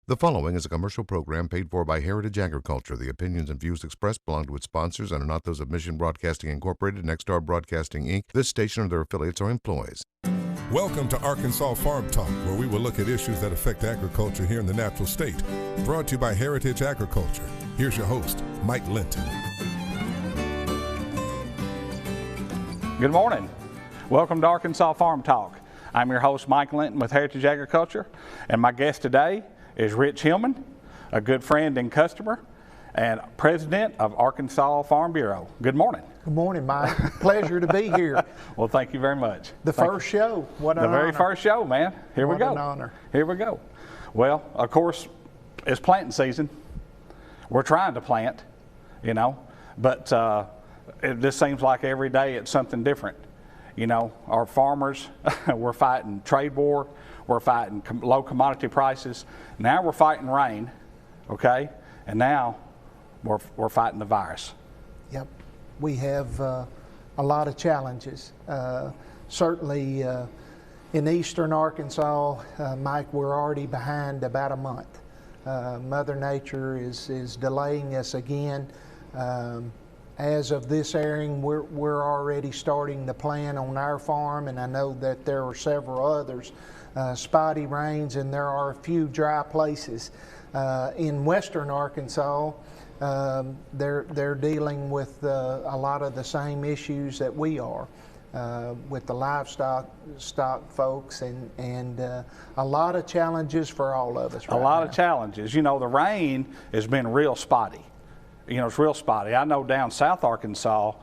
The following is a commercial program paid for by Heritage Agriculture. The opinions and views expressed belong to its sponsors and are not those of Mission Broadcasting Incorporated, Nexstar Broadcasting, Inc., this station or their affiliates or employees. Welcome to Arkansas Farm Talk, where we will look at issues that affect agriculture here in the natural state. Brought to you by Heritage Agriculture. Here's your host, Mike Linton. Good morning. Welcome to Arkansas Farm Talk. I'm your host, Mike Linton with Heritage Agriculture, and my guest today is Rich Hillman, a good friend and customer, and president of Arkansas Farm Bureau. Good morning. Good morning, Mike. Pleasure to be here. Well, thank you very much. The first show. What an honor. The very first show, man. Here we go. What an honor. Here we go. Well, of course, it's planting season. We're trying to plant, you know, but it just seems like every day it's something different. You know, our farmers, we're fighting trade war, we're fighting low commodity prices. Now we're fighting rain, okay? And now we're fighting the virus. Yep. We have a lot of challenges. Certainly in eastern Arkansas, Mike, we're already behind about a month. Mother Nature is delaying us again. As of this airing, we're already starting to plan on our farm, and I know that there are several others. Spotty rains, and there are a few dry places. In western Arkansas, they're dealing with a lot of the same issues that we are with the livestock folks, and a lot of challenges for all of us right now. A lot of challenges. You know, the rain has been real spotty. You know, it's real spotty. I know down South Arkansas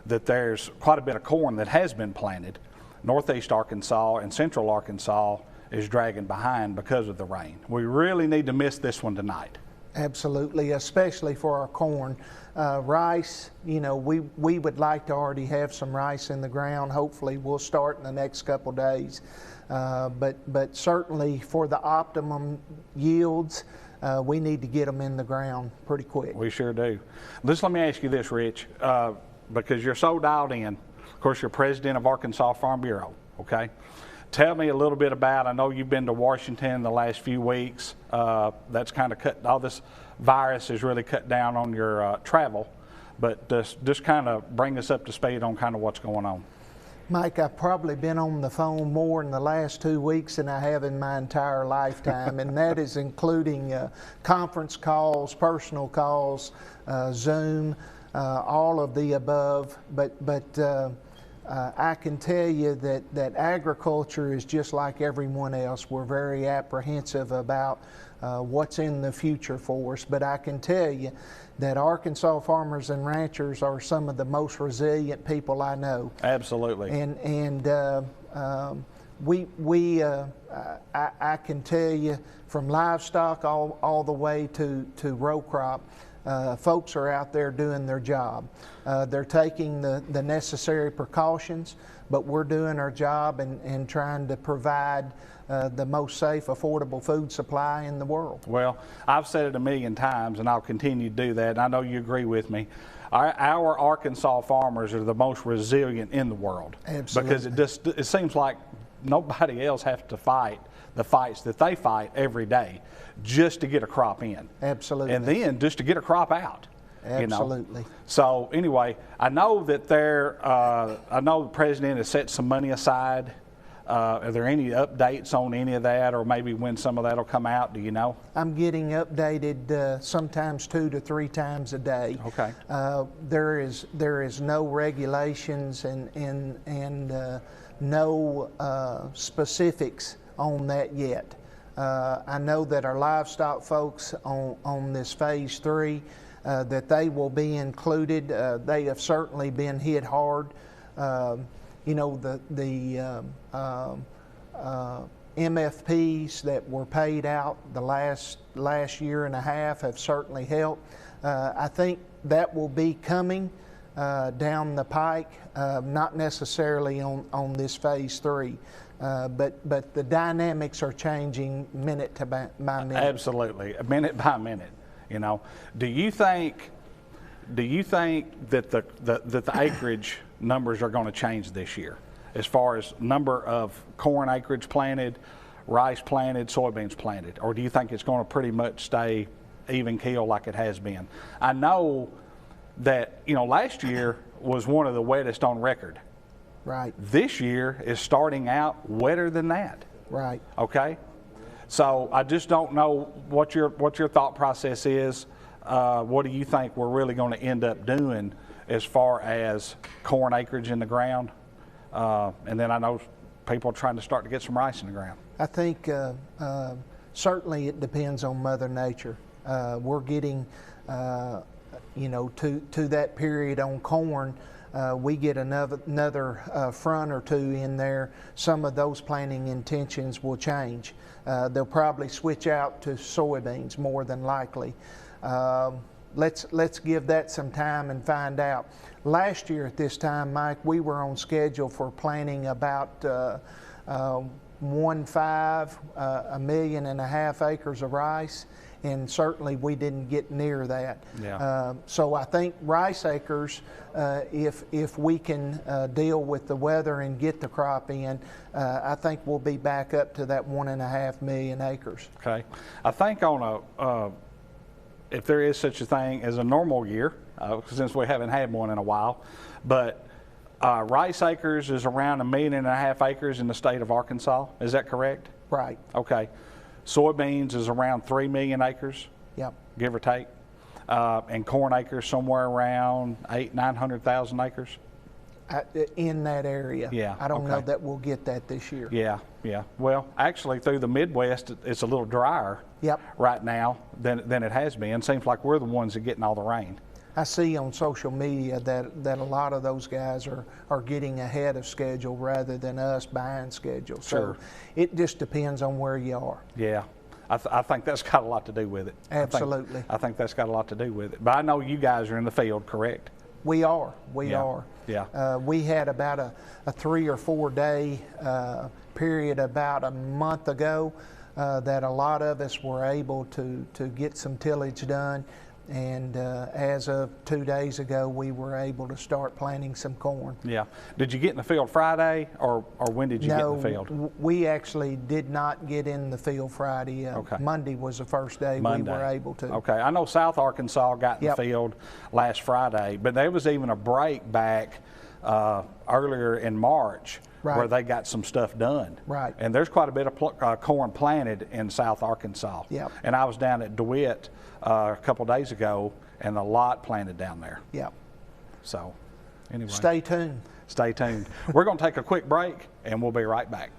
that there's quite a bit of corn that has been planted. Northeast Arkansas and Central Arkansas is dragging behind because of the rain. We really need to miss this one tonight. Absolutely, especially for our corn. Rice, you know, we would like to already have some rice in the ground. Hopefully we'll start in the next couple days. But certainly for the optimum yields, we need to get them in the ground pretty quick. We sure do. Let me ask you this, Rich, because you're so dialed in. Of course, you're president of Arkansas Farm Bureau, okay? Tell me a little bit about, I know you've been to Washington the last few weeks. That's kind of cut, all this virus has really cut down on your travel, but just kind of bring us up to speed on kind of what's going on. Mike, I've probably been on the phone more in the last 2 weeks than I have in my entire lifetime, and that is including conference calls, personal calls, Zoom, all of the above. But I can tell you that agriculture is just like everyone else. We're very apprehensive about what's in the future for us, but I can tell you that Arkansas farmers and ranchers are some of the most resilient people I know. Absolutely. And I can tell you from livestock all the way to row crop, folks are out there doing their job. They're taking the necessary precautions, but we're doing our job and trying to provide the most safe, affordable food supply in the world. Well, I've said it a million times, and I'll continue to do that, and I know you agree with me. Our Arkansas farmers are the most resilient in the world. Absolutely. Because it seems like nobody else has to fight the fights that they fight every day just to get a crop in. Absolutely. And then just to get a crop out. Absolutely. You know? So anyway, I know that I know the president has set some money aside. Are there any updates on any of that, or maybe when some of that will come out? Do you know? I'm getting updated sometimes 2 to 3 times a day. Okay. There is no regulations and no specifics on that yet. I know that our livestock folks on this phase 3 that they will be included. They have certainly been hit hard. You know, the MFPs that were paid out the last year and a half have certainly helped. I think that will be coming down the pike, not necessarily on this phase 3, but the dynamics are changing minute by minute. Absolutely, minute by minute. You know, do you think that the acreage numbers are going to change this year, as far as number of corn acreage planted rice planted, soybeans planted? Or do you think it's going to pretty much stay even keel like it has been? I know that, you know, last year was one of the wettest on record. Right. This year is starting out wetter than that. Right. Okay? So I just don't know what your thought process is. What do you think we're really going to end up doing as far as corn acreage in the ground? And then I know people are trying to start to get some rice in the ground. I think certainly it depends on Mother Nature. We're getting, you know, to that period on corn. We get another front or two in there. Some of those planting intentions will change. They'll probably switch out to soybeans more than likely. Let's give that some time and find out. Last year at this time, Mike, we were on schedule for planting about 1.5 million and a half acres of rice, and certainly we didn't get near that. Yeah. So I think rice acres, if we can deal with the weather and get the crop in, I think we'll be back up to that 1.5 million acres. Okay. I think on a if there is such a thing as a normal year, since we haven't had one in a while, but rice acres is around 1.5 million acres in the state of Arkansas. Is that correct? Right. Okay. Soybeans is around 3 million acres. Yep. Give or take. And corn acres somewhere around 800,000-900,000 acres. In that area. Yeah. I don't know okay. that we'll get that this year. Yeah, yeah. Well, actually through the Midwest, it's a little drier Yep. right now than it has been. Seems like we're the ones that are getting all the rain. I see on social media that a lot of those guys are getting ahead of schedule rather than us behind schedule. Sure. So it just depends on where you are. Yeah. I think that's got a lot to do with it. Absolutely. I think that's got a lot to do with it. But I know you guys are in the field, correct? We are. We Yeah. are. Yeah. We had about a 3 or 4 day period about a month ago that a lot of us were able to get some tillage done. And as of 2 days ago, we were able to start planting some corn. Yeah. Did you get in the field Friday, or when did you get in the field? No, we actually did not get in the field Friday. Okay. Monday was the first day Monday. we were able to. Okay. I know South Arkansas got in Yep. the field last Friday, but there was even a break back earlier in March Right. where they got some stuff done. Right. And there's quite a bit of corn planted in South Arkansas. Yep. And I was down at DeWitt a couple days ago, and a lot planted down there. Yeah. So, anyway. Stay tuned. Stay tuned. We're going to take a quick break, and we'll be right back.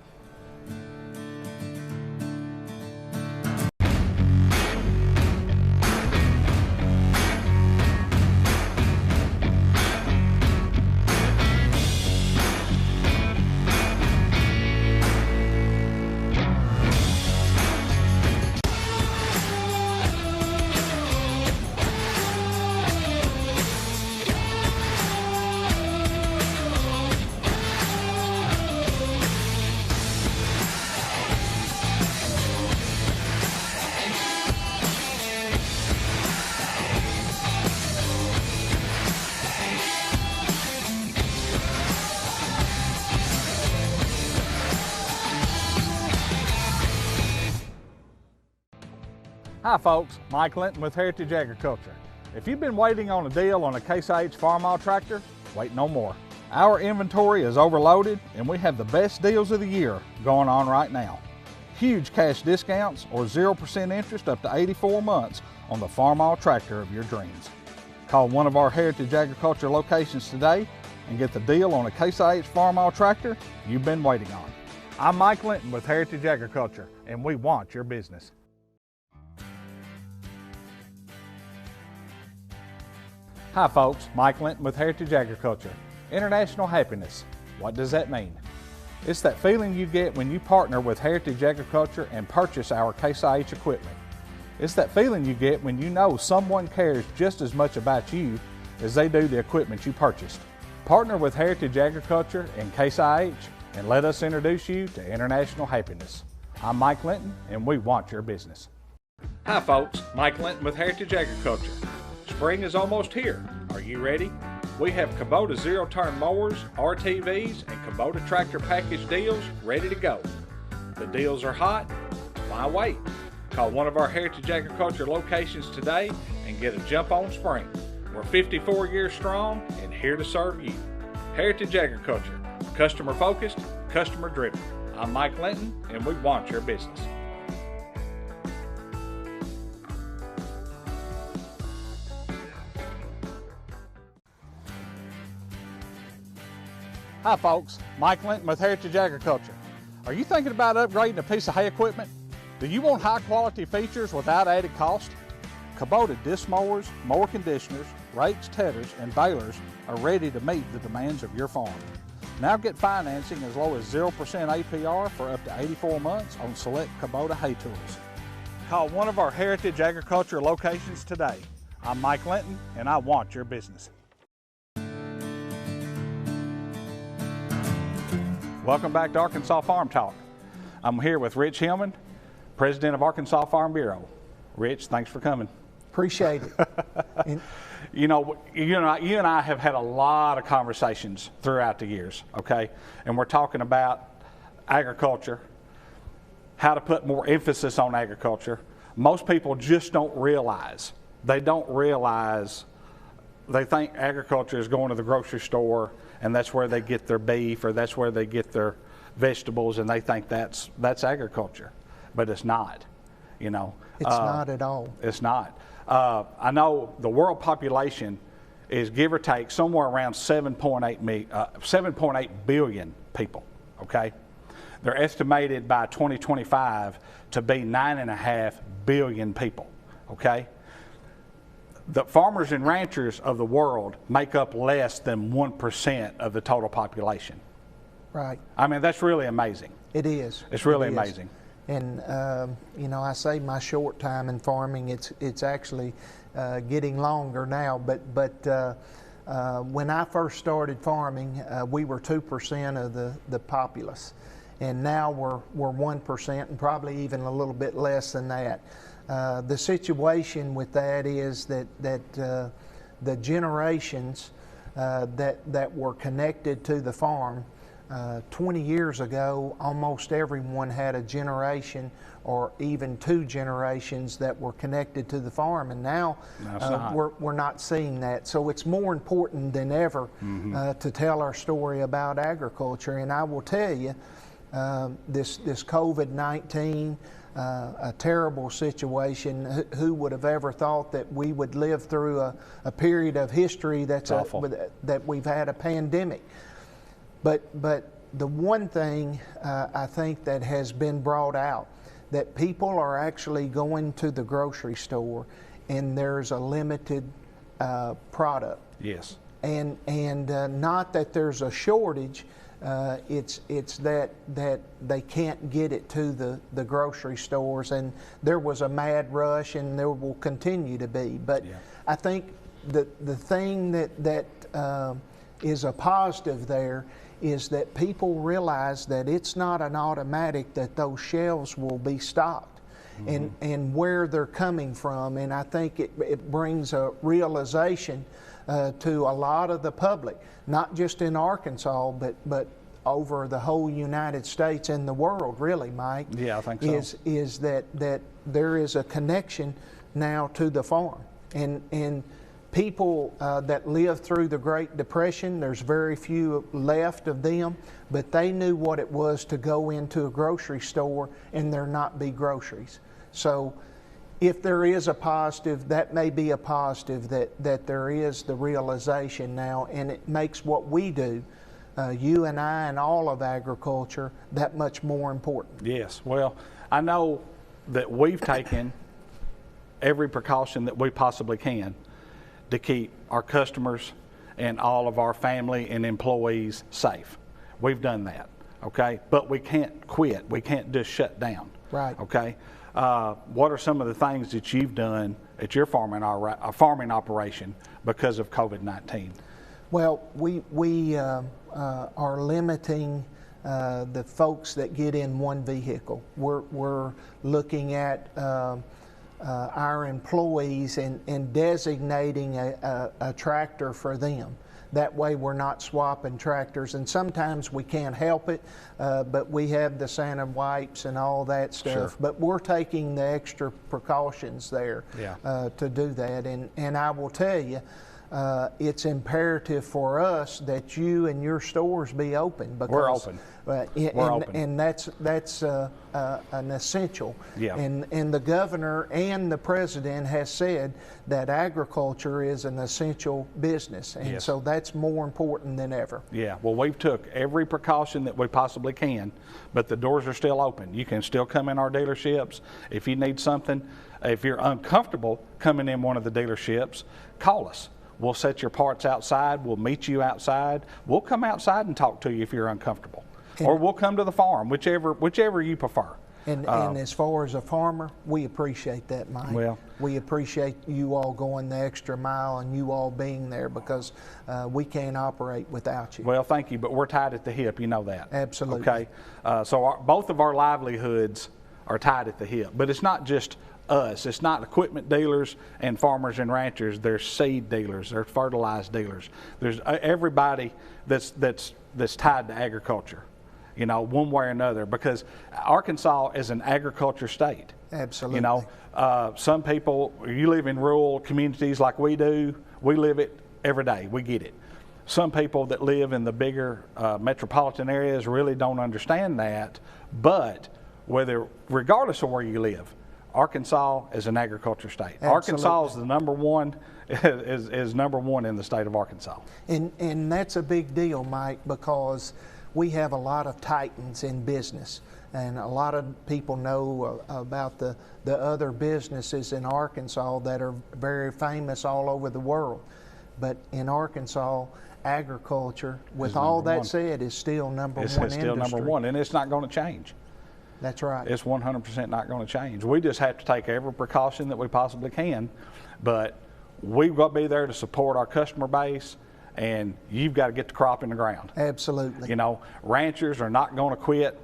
Hi folks, Mike Linton with Heritage Agriculture. If you've been waiting on a deal on a Case IH Farmall tractor, wait no more. Our inventory is overloaded and we have the best deals of the year going on right now. Huge cash discounts or 0% interest up to 84 months on the Farmall tractor of your dreams. Call one of our Heritage Agriculture locations today and get the deal on a Case IH Farmall tractor you've been waiting on. I'm Mike Linton with Heritage Agriculture, and we want your business. Hi folks, Mike Linton with Heritage Agriculture. International happiness. What does that mean? It's that feeling you get when you partner with Heritage Agriculture and purchase our Case IH equipment. It's that feeling you get when you know someone cares just as much about you as they do the equipment you purchased. Partner with Heritage Agriculture and Case IH and let us introduce you to international happiness. I'm Mike Linton and we want your business. Hi folks, Mike Linton with Heritage Agriculture. Spring is almost here. Are you ready? We have Kubota zero-turn mowers, RTVs, and Kubota tractor package deals ready to go. The deals are hot. Why wait? Call one of our Heritage Agriculture locations today and get a jump on spring. We're 54 years strong and here to serve you. Heritage Agriculture, customer focused, customer driven. I'm Mike Linton and we want your business. Hi folks, Mike Linton with Heritage Agriculture. Are you thinking about upgrading a piece of hay equipment? Do you want high quality features without added cost? Kubota disc mowers, mower conditioners, rakes, tedders, and balers are ready to meet the demands of your farm. Now get financing as low as 0% APR for up to 84 months on select Kubota hay tools. Call one of our Heritage Agriculture locations today. I'm Mike Linton and I want your business. Welcome back to Arkansas Farm Talk. I'm here with Rich Hillman, President of Arkansas Farm Bureau. Rich, thanks for coming. Appreciate it. You and I have had a lot of conversations throughout the years, okay? And we're talking about agriculture, how to put more emphasis on agriculture. Most people just don't realize. They think agriculture is going to the grocery store and that's where they get their beef or that's where they get their vegetables, and they think that's agriculture, but it's not. It's not at all. It's not. I know the world population is give or take somewhere around 7.8 billion people. Okay, they're estimated by 2025 to be 9.5 billion people. Okay. The farmers and ranchers of the world make up less than 1% of the total population. Right. I mean, that's really amazing. It is. It's really amazing. And I say my short time in farming, it's actually getting longer now. But when I first started farming, we were 2% of the populace, and now we're 1% and probably even a little bit less than that. The situation with that is that the generations that were connected to the farm 20 years ago, almost everyone had a generation or even two generations that were connected to the farm, and now we're not seeing that. So it's more important than ever to tell our story about agriculture. And I will tell you, this COVID-19, a terrible situation. Who would have ever thought that we would live through a period of history that we've had a pandemic? But the one thing I think that has been brought out, that people are actually going to the grocery store and there's a limited product. Yes. And not that there's a shortage. It's that they can't get it to the grocery stores, and there was a mad rush, and there will continue to be. But yeah. I think the thing that is a positive there is that people realize that it's not an automatic that those shelves will be stocked, and where they're coming from. And I think it brings a realization to a lot of the public, not just in Arkansas, but over the whole United States and the world, really, Mike. Yeah, I think so. Is that there is a connection now to the farm, and people that lived through the Great Depression, there's very few left of them, but they knew what it was to go into a grocery store and there not be groceries. So if there is a positive, that may be a positive, that there is the realization now, and it makes what we do, you and I and all of agriculture, that much more important. Yes, well, I know that we've taken every precaution that we possibly can to keep our customers and all of our family and employees safe. We've done that, okay? But we can't quit. We can't just shut down. Right. Okay? What are some of the things that you've done at your farming operation because of COVID-19? Well, we are limiting the folks that get in one vehicle. We're looking at our employees and designating a tractor for them. That way we're not swapping tractors, and sometimes we can't help it, but we have the Santa wipes and all that stuff. Sure. But we're taking the extra precautions there to do that. And I will tell you, it's imperative for us that you and your stores be open, because we're open. We're open, and that's an essential. Yeah. And the governor and the president has said that agriculture is an essential business, and yes. so that's more important than ever. Yeah. Well, we've took every precaution that we possibly can, but the doors are still open. You can still come in our dealerships if you need something. If you're uncomfortable coming in one of the dealerships, call us. We'll set your parts outside. We'll meet you outside. We'll come outside and talk to you if you're uncomfortable. Or we'll come to the farm, whichever you prefer. And as far as a farmer, we appreciate that, Mike. Well, we appreciate you all going the extra mile and you all being there, because we can't operate without you. Well, thank you, but we're tied at the hip. You know that. Absolutely. Okay. So both of our livelihoods are tied at the hip. But it's not just us. It's not equipment dealers and farmers and ranchers. There's seed dealers. There's fertilizer dealers. There's everybody that's tied to agriculture, you know, one way or another, because Arkansas is an agriculture state. Absolutely. You know, some people, you live in rural communities like we do, we live it every day, we get it. Some people that live in the bigger metropolitan areas really don't understand that, but regardless of where you live, Arkansas is an agriculture state. Absolutely. Arkansas is the number one, is number one in the state of Arkansas. And that's a big deal, Mike, because we have a lot of titans in business, and a lot of people know about the other businesses in Arkansas that are very famous all over the world. But in Arkansas, agriculture, with all that said, is still number one industry. It's still number one, and it's not going to change. That's right. It's 100% not going to change. We just have to take every precaution that we possibly can, but we've got to be there to support our customer base, and you've got to get the crop in the ground. Absolutely. You know, ranchers are not going to quit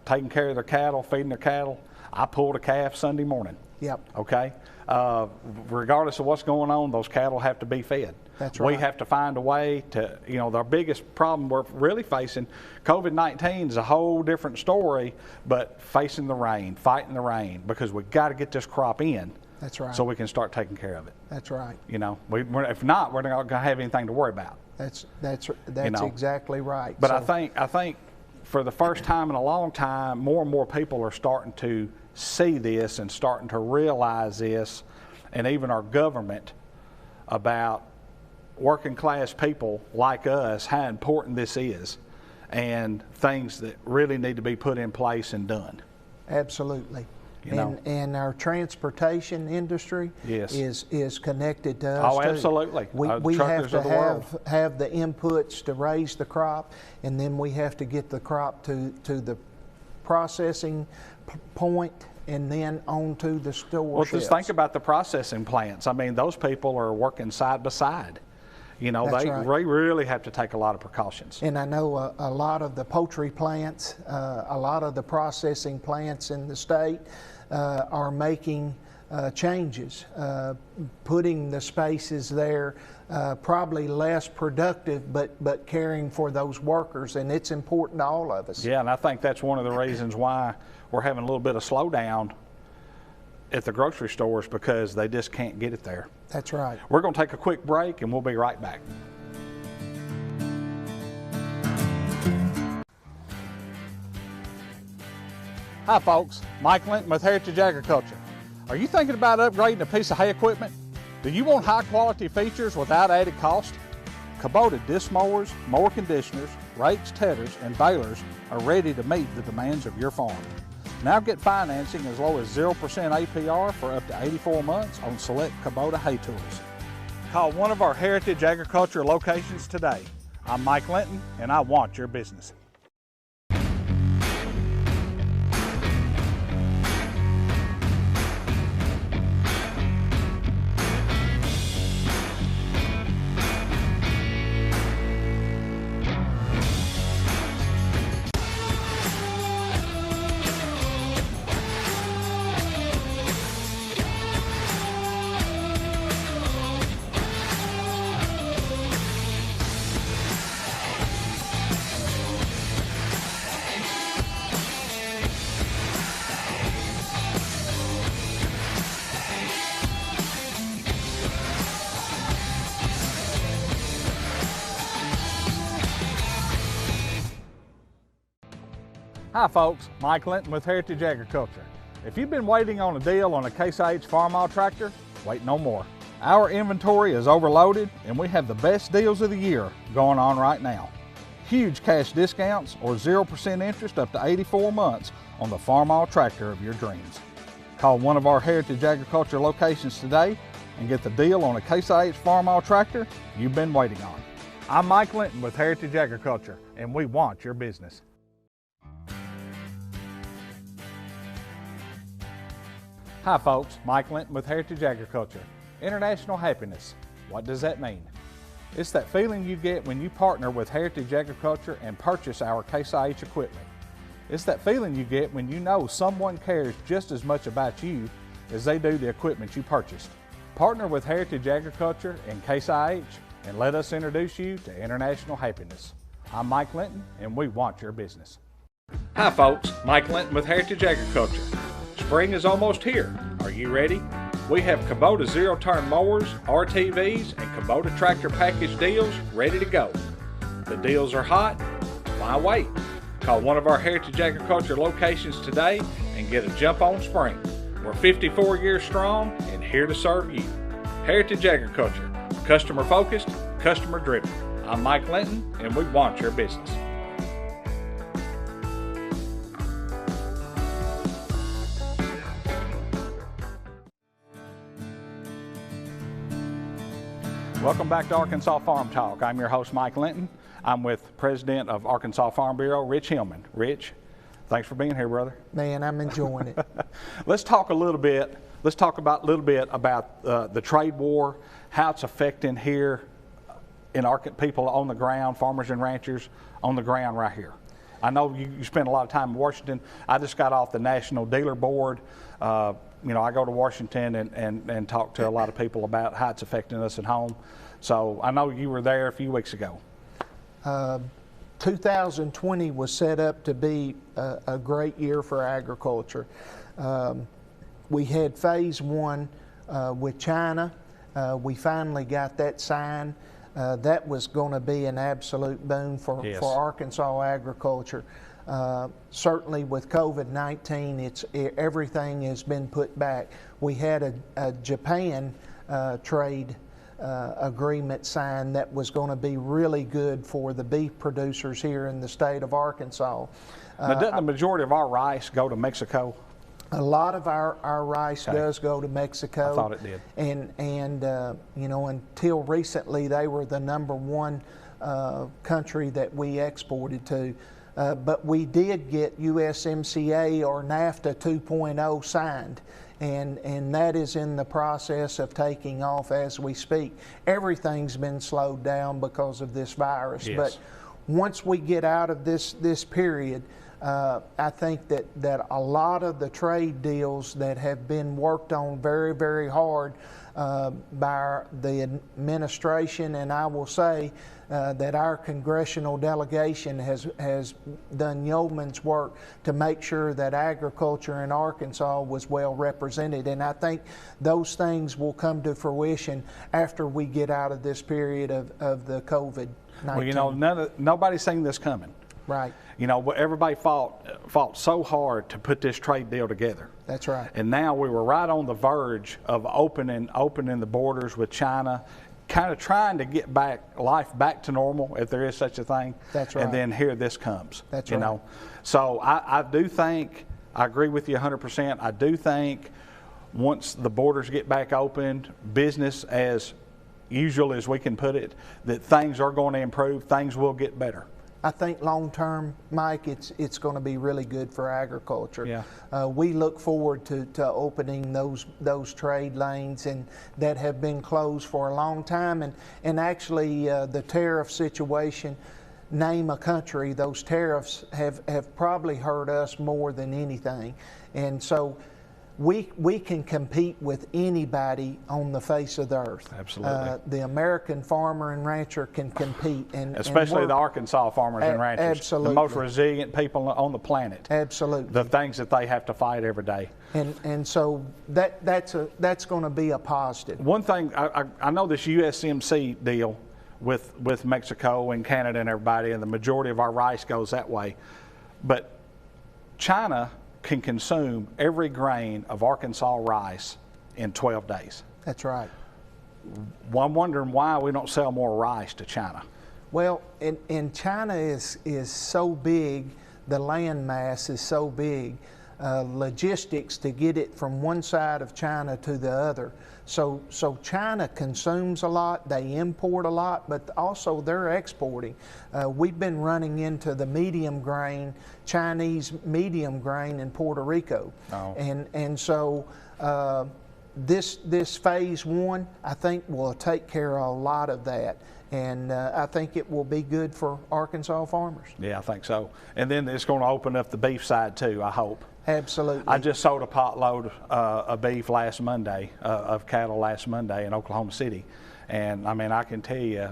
taking care of their cattle, feeding their cattle. I pulled a calf Sunday morning. Yep. Okay? Regardless of what's going on, those cattle have to be fed. That's right. We have to find a way to, you know, our biggest problem we're really facing, COVID-19 is a whole different story, but facing the rain, fighting the rain, because we've got to get this crop in. That's right. So we can start taking care of it. That's right. You know, if not, we're not going to have anything to worry about. That's you know? exactly right. But so, I think for the first time in a long time, more and more people are starting to see this and starting to realize this, and even our government, about working class people like us, how important this is, and things that really need to be put in place and done. Absolutely. You know? And our transportation industry Yes. is connected to us. Oh, too. absolutely. We have Truckers to of the world. have the inputs to raise the crop, and then we have to get the crop to the processing point, and then on to the store Well, shelves. just think about the processing plants. I mean, those people are working side by side. You know, That's they right. really have to take a lot of precautions. And I know a lot of the poultry plants, a lot of the processing plants in the state are making changes, putting the spaces there, probably less productive, but caring for those workers, and it's important to all of us. Yeah, and I think that's one of the reasons why we're having a little bit of slowdown at the grocery stores, because they just can't get it there. That's right. We're going to take a quick break, and we'll be right back. Hi folks, Mike Linton with Heritage Agriculture. Are you thinking about upgrading a piece of hay equipment? Do you want high quality features without added cost? Kubota disc mowers, mower conditioners, rakes, tedders, and balers are ready to meet the demands of your farm. Now get financing as low as 0% APR for up to 84 months on select Kubota hay tools. Call one of our Heritage Agriculture locations today. I'm Mike Linton, and I want your business. Hi folks, Mike Linton with Heritage Agriculture. If you've been waiting on a deal on a Case IH Farmall tractor, wait no more. Our inventory is overloaded and we have the best deals of the year going on right now. Huge cash discounts or 0% interest up to 84 months on the Farmall tractor of your dreams. Call one of our Heritage Agriculture locations today and get the deal on a Case IH Farmall tractor you've been waiting on. I'm Mike Linton with Heritage Agriculture and we want your business. Hi folks, Mike Linton with Heritage Agriculture. International happiness. What does that mean? It's that feeling you get when you partner with Heritage Agriculture and purchase our Case IH equipment. It's that feeling you get when you know someone cares just as much about you as they do the equipment you purchased. Partner with Heritage Agriculture and Case IH and let us introduce you to international happiness. I'm Mike Linton and we want your business. Hi folks, Mike Linton with Heritage Agriculture. Spring is almost here. Are you ready? We have Kubota zero-turn mowers, RTVs, and Kubota tractor package deals ready to go. The deals are hot. Why wait? Call one of our Heritage Agriculture locations today and get a jump on spring. We're 54 years strong and here to serve you. Heritage Agriculture, customer focused, customer driven. I'm Mike Linton and we want your business. Welcome back to Arkansas Farm Talk. I'm your host, Mike Linton. I'm with President of Arkansas Farm Bureau, Rich Hillman. Rich, thanks for being here, brother. Man, I'm enjoying it. Let's talk a little bit about the trade war, how it's affecting here in people on the ground, farmers and ranchers on the ground right here. I know you spend a lot of time in Washington. I just got off the National Dealer Board. I go to Washington and talk to a lot of people about how it's affecting us at home. So I know you were there a few weeks ago. 2020 was set up to be a great year for agriculture. We had phase one with China. We finally got that signed. That was going to be an absolute boon for Arkansas agriculture. Certainly with COVID-19, everything has been put back. We had a Japan trade agreement signed that was going to be really good for the beef producers here in the state of Arkansas. Now, doesn't the majority of our rice go to Mexico? A lot of our rice does go to Mexico. I thought it did. And until recently, they were the #1 country that we exported to. But we did get USMCA or NAFTA 2.0 signed, and that is in the process of taking off as we speak. Everything's been slowed down because of this virus, but once we get out of this period, I think that a lot of the trade deals that have been worked on very, very hard by the administration, and I will say that our congressional delegation has done yeoman's work to make sure that agriculture in Arkansas was well represented, and I think those things will come to fruition after we get out of this period of the COVID-19. Well, nobody's seen this coming. Right. Everybody fought so hard to put this trade deal together. That's right. And now we were right on the verge of opening the borders with China, kind of trying to get life back to normal, if there is such a thing. That's right. And then here this comes. That's right. So I do think, I agree with you 100%. I do think once the borders get back opened, business as usual as we can put it, that things are going to improve, things will get better. I think long term, Mike, it's going to be really good for agriculture. Yeah. We look forward to opening those trade lanes and that have been closed for a long time. And actually, the tariff situation, name a country, those tariffs have probably hurt us more than anything. And so we can compete with anybody on the face of the earth. Absolutely. The American farmer and rancher can compete, and especially the Arkansas farmers and ranchers. Absolutely. The most resilient people on the planet. Absolutely. The things that they have to fight every day. And so that's going to be a positive. One thing, I know this USMC deal with Mexico and Canada and everybody, and the majority of our rice goes that way. But China can consume every grain of Arkansas rice in 12 days. That's right. Well, I'm wondering why we don't sell more rice to China. Well, and China is so big, the land mass is so big, logistics to get it from one side of China to the other. So China consumes a lot, they import a lot, but also they're exporting. We've been running into the medium grain, Chinese medium grain in Puerto Rico. Oh. And so this phase one, I think, will take care of a lot of that. And I think it will be good for Arkansas farmers. Yeah, I think so. And then it's going to open up the beef side too, I hope. Absolutely. I just sold a pot load of beef last Monday, of cattle last Monday in Oklahoma City. And I mean, I can tell you,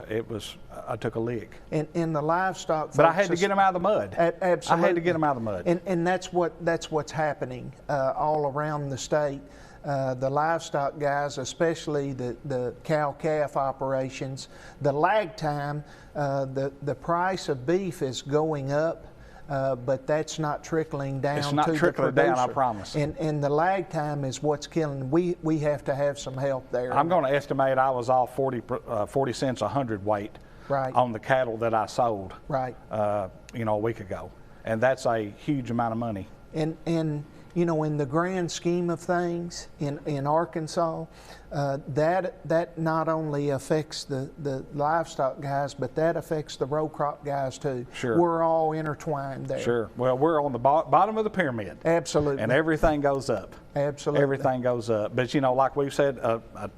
I took a lick. In the livestock, but I had to get them out of the mud. Absolutely. I had to get them out of the mud. And that's what's happening all around the state. The livestock guys, especially the cow-calf operations, the lag time, the price of beef is going up. But that's not trickling down to the producer. It's not trickling down, I promise. And the lag time is what's killing. We have to have some help there. I'm going to estimate I was off 40 cents a hundredweight on the cattle that I sold. Right. A week ago, and that's a huge amount of money. And you know, in the grand scheme of things in Arkansas, that not only affects the livestock guys, but that affects the row crop guys too. Sure. We're all intertwined there. Sure. Well, we're on the bottom of the pyramid. Absolutely. And everything goes up. Absolutely. Everything goes up. But like we've said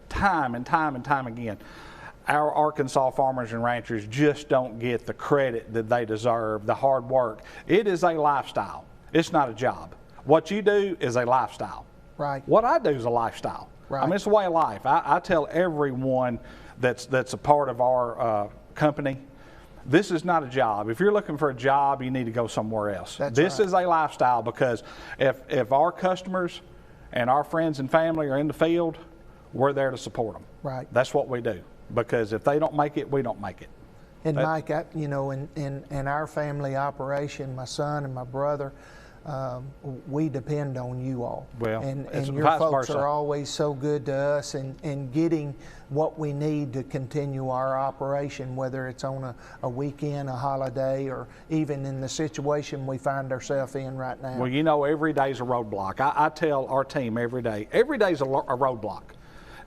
time and time again, our Arkansas farmers and ranchers just don't get the credit that they deserve, the hard work. It is a lifestyle. It's not a job. What you do is a lifestyle. Right. What I do is a lifestyle. Right. I mean, it's a way of life. I tell everyone that's a part of our company, this is not a job. If you're looking for a job, you need to go somewhere else. This is a lifestyle, because if our customers and our friends and family are in the field, we're there to support them. Right. That's what we do, because if they don't make it, we don't make it. And Mike, in our family operation, my son and my brother, we depend on you all. Well, and your vice folks versa. are always so good to us in getting what we need to continue our operation, whether it's on a weekend, a holiday, or even in the situation we find ourselves in right now. Well, every day's a roadblock. I tell our team every day's a roadblock.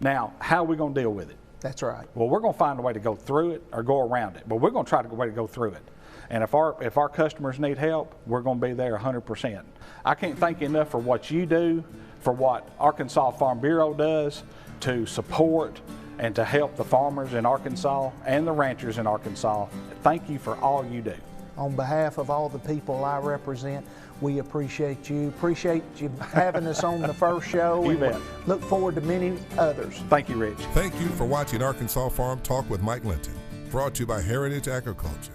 Now, how are we going to deal with it? That's right. Well, we're going to find a way to go through it or go around it, but we're going to try to way to go through it. And if our customers need help, we're going to be there 100%. I can't thank you enough for what you do, for what Arkansas Farm Bureau does to support and to help the farmers in Arkansas and the ranchers in Arkansas. Thank you for all you do. On behalf of all the people I represent, we appreciate you. Appreciate you having us on the first show. You bet. Look forward to many others. Thank you, Rich. Thank you for watching Arkansas Farm Talk with Mike Linton, brought to you by Heritage Agriculture.